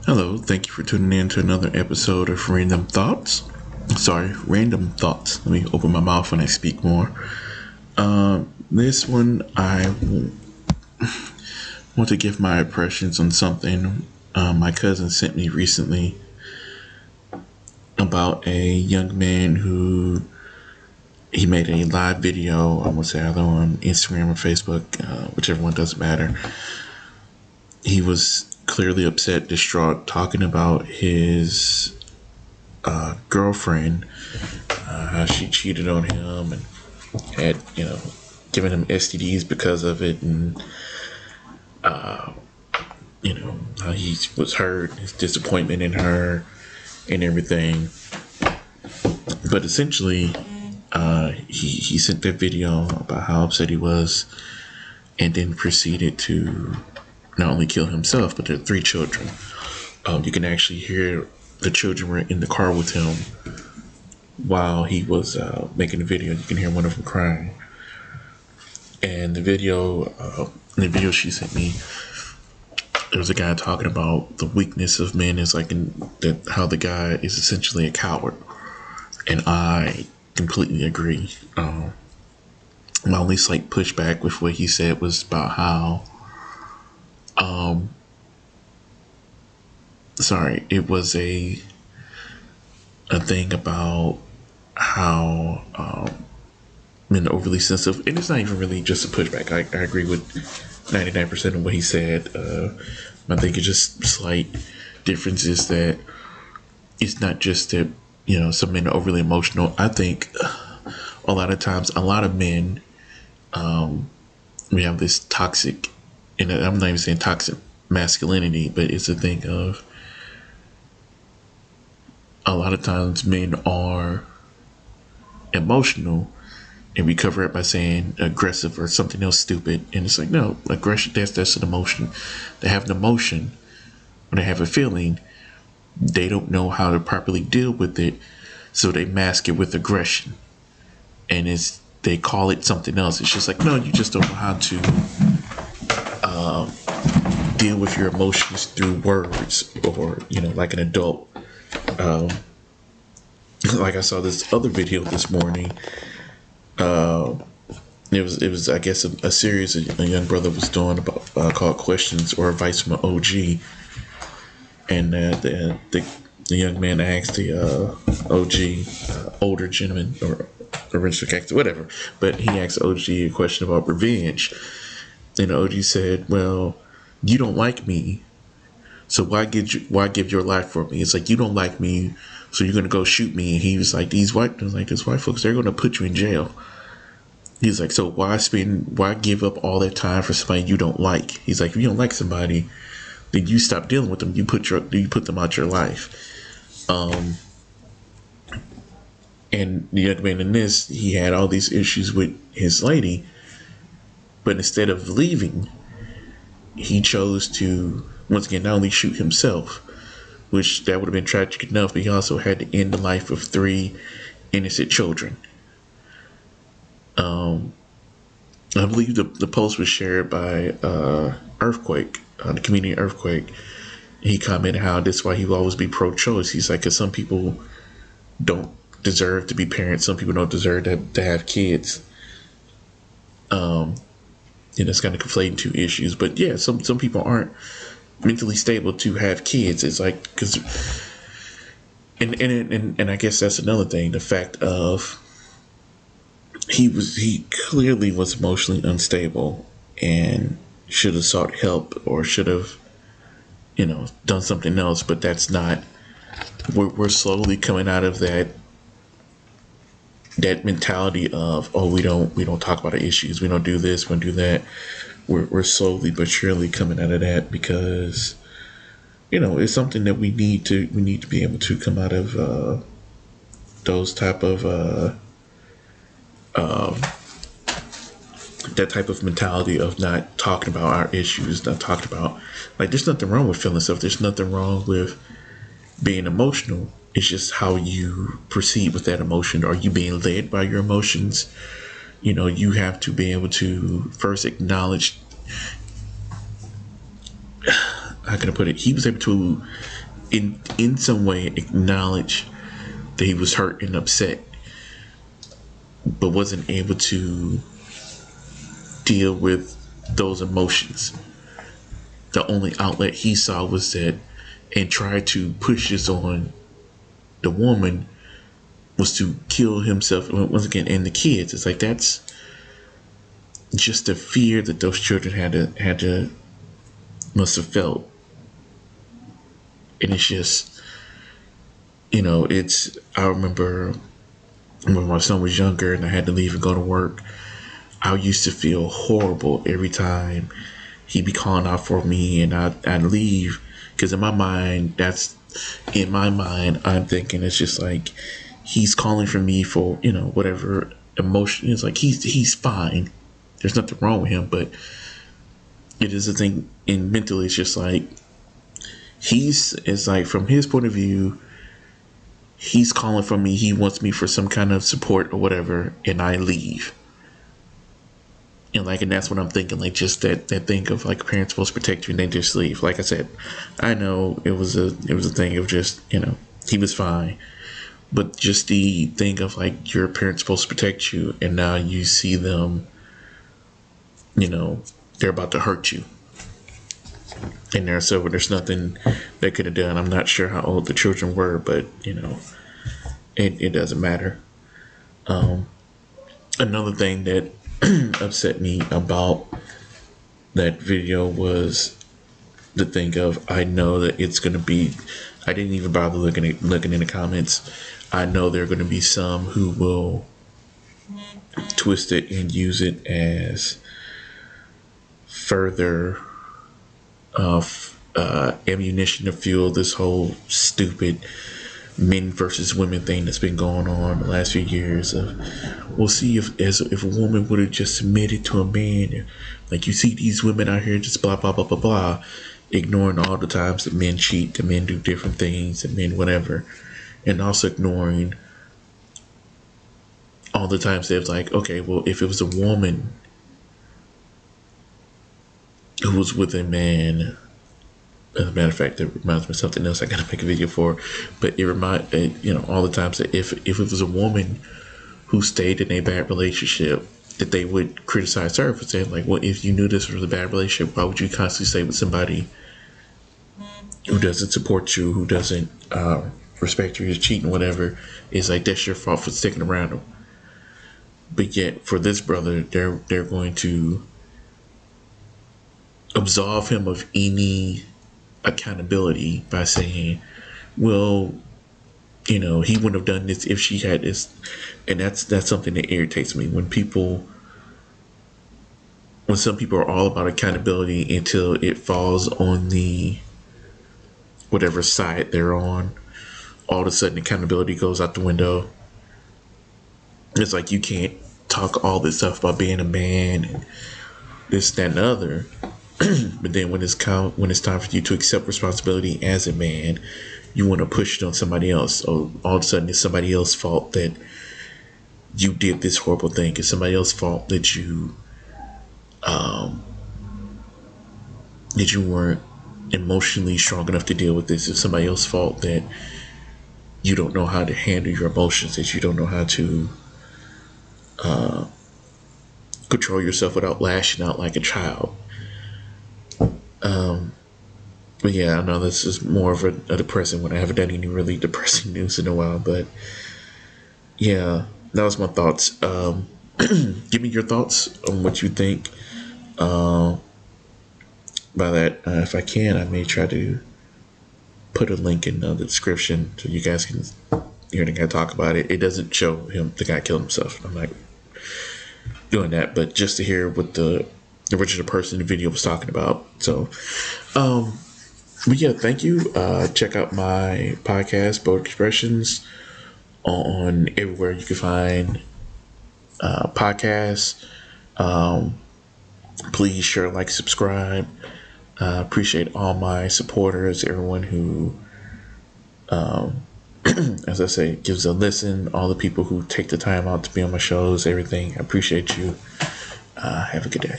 Hello, thank you for tuning in to another episode of Random Thoughts. Random Thoughts. Let me open my mouth when I speak more. This one, I want to give my impressions on something my cousin sent me recently about a young man who he made a live video, I would say either on Instagram or Facebook, whichever one, doesn't matter. He was clearly upset, distraught, talking about his girlfriend, how she cheated on him and had, given him STDs because of it, and how he was hurt, his disappointment in her, and everything. But essentially, he sent that video about how upset he was, and then proceeded to not only kill himself, but their 3 children. You can actually hear the children were in the car with him while he was making the video. You can hear one of them crying. And the video she sent me, there was a guy talking about the weakness of men is how the guy is essentially a coward. And I completely agree. My only slight pushback with what he said was about how it was a thing about how men are overly sensitive, and it's not even really just a pushback. I agree with 99% of what he said. I think it's just slight differences that it's not just that some men are overly emotional. I think a lot of times, a lot of men, we have this toxic, and I'm not even saying toxic masculinity, but it's a thing of a lot of times men are emotional, and we cover it by saying aggressive or something else stupid. And it's like, no, aggression, that's an emotion. They have an emotion, when they have a feeling, they don't know how to properly deal with it, so they mask it with aggression, and they call it something else. It's just like, no, you just don't know how to deal with your emotions through words, or like an adult. Like I saw this other video this morning. It was I guess a series a young brother was doing about called Questions or Advice from an OG, and the young man asked the OG, older gentleman or original character, whatever, but he asked OG a question about revenge, and the OG said, "Well, you don't like me, so why give your life for me? It's like, you don't like me, so you're gonna go shoot me." And he was like, these white folks, they're gonna put you in jail. He's like, so why give up all that time for somebody you don't like? He's like, if you don't like somebody, then you stop dealing with them. You put them out your life. And the young man in this, he had all these issues with his lady, but instead of leaving, he chose to once again not only shoot himself, which that would have been tragic enough, but he also had to end the life of 3 innocent children. I believe the post was shared by Earthquake, the comedian Earthquake. He commented how this is why he will always be pro-choice. He's like, because some people don't deserve to be parents, some people don't deserve to have kids. It's kind of conflating 2 issues, but yeah, some people aren't mentally stable to have kids. It's like, because and I guess that's another thing, the fact of he clearly was emotionally unstable and should have sought help, or should have done something else. But that's not, we're slowly coming out of that mentality of, oh, we don't talk about our issues, we don't do this, we don't do that. We're slowly but surely coming out of that, because it's something that we need to be able to come out of those type of that type of mentality of not talking about our issues, not talking about, like, there's nothing wrong with feeling stuff, there's nothing wrong with being emotional. It's just how you proceed with that emotion. Are you being led by your emotions? You have to be able to first acknowledge how can I put it? He was able to, in some way, acknowledge that he was hurt and upset, but wasn't able to deal with those emotions. The only outlet he saw was that, and tried to push this on the woman, was to kill himself once again, and the kids. It's like, that's just the fear that those children must have felt. And it's just, I remember when my son was younger and I had to leave and go to work, I used to feel horrible every time he'd be calling out for me, and I'd leave, because in my mind, I'm thinking it's just like, he's calling for me for, whatever emotion. It's like, he's fine. There's nothing wrong with him, but it is a thing. And mentally, it's just like, it's like, from his point of view, he's calling for me. He wants me for some kind of support or whatever, and I leave. And that's what I'm thinking. Like, just that thing of like, parents supposed to protect you and they just leave. Like I said, I know it was a thing of just, he was fine. But just the thing of like, your parents supposed to protect you, and now you see them, they're about to hurt you. And there's nothing they could have done. I'm not sure how old the children were, but it doesn't matter. Another thing that upset me about that video was the thing of, I know that it's going to be, I didn't even bother looking in the comments. I know there are going to be some who will twist it and use it as further ammunition to fuel this whole stupid men versus women thing that's been going on the last few years. We'll see if a woman would have just submitted to a man. Like, you see these women out here just blah blah blah blah blah, ignoring all the times that men cheat, that men do different things, that men whatever, and also ignoring all the times they've like, okay, well, if it was a woman who was with a man. As a matter of fact, it reminds me of something else I gotta make a video for. But it all the times that if it was a woman who stayed in a bad relationship, that they would criticize her for saying like, well, if you knew this was a bad relationship, why would you constantly stay with somebody who doesn't support you, who doesn't respect you, who's cheating, whatever? It's like, that's your fault for sticking around him. But yet, for this brother, they're going to absolve him of any accountability by saying, well, he wouldn't have done this if she had this. And that's something that irritates me, when some people are all about accountability until it falls on the whatever side they're on. All of a sudden, accountability goes out the window. It's like, you can't talk all this stuff about being a man and this, that, and the other. But then when it's time for you to accept responsibility as a man, you want to push it on somebody else. So all of a sudden, it's somebody else's fault that you did this horrible thing. It's somebody else's fault that you weren't emotionally strong enough to deal with this. It's somebody else's fault that you don't know how to handle your emotions, that you don't know how to control yourself without lashing out like a child. But yeah, I know this is more of a depressing one. I haven't done any really depressing news in a while, but yeah, that was my thoughts. Give me your thoughts on what you think. By that, if I can, I may try to put a link in the description so you guys can hear the guy talk about it. It doesn't show him, the guy killed himself. I'm not doing that, but just to hear what the original person in the video was talking about. So, but yeah, thank you. Check out my podcast, Bold Expressions, on everywhere you can find podcasts. Please share, like, subscribe. Appreciate all my supporters, everyone who, as I say, gives a listen, all the people who take the time out to be on my shows, everything. I appreciate you. Have a good day.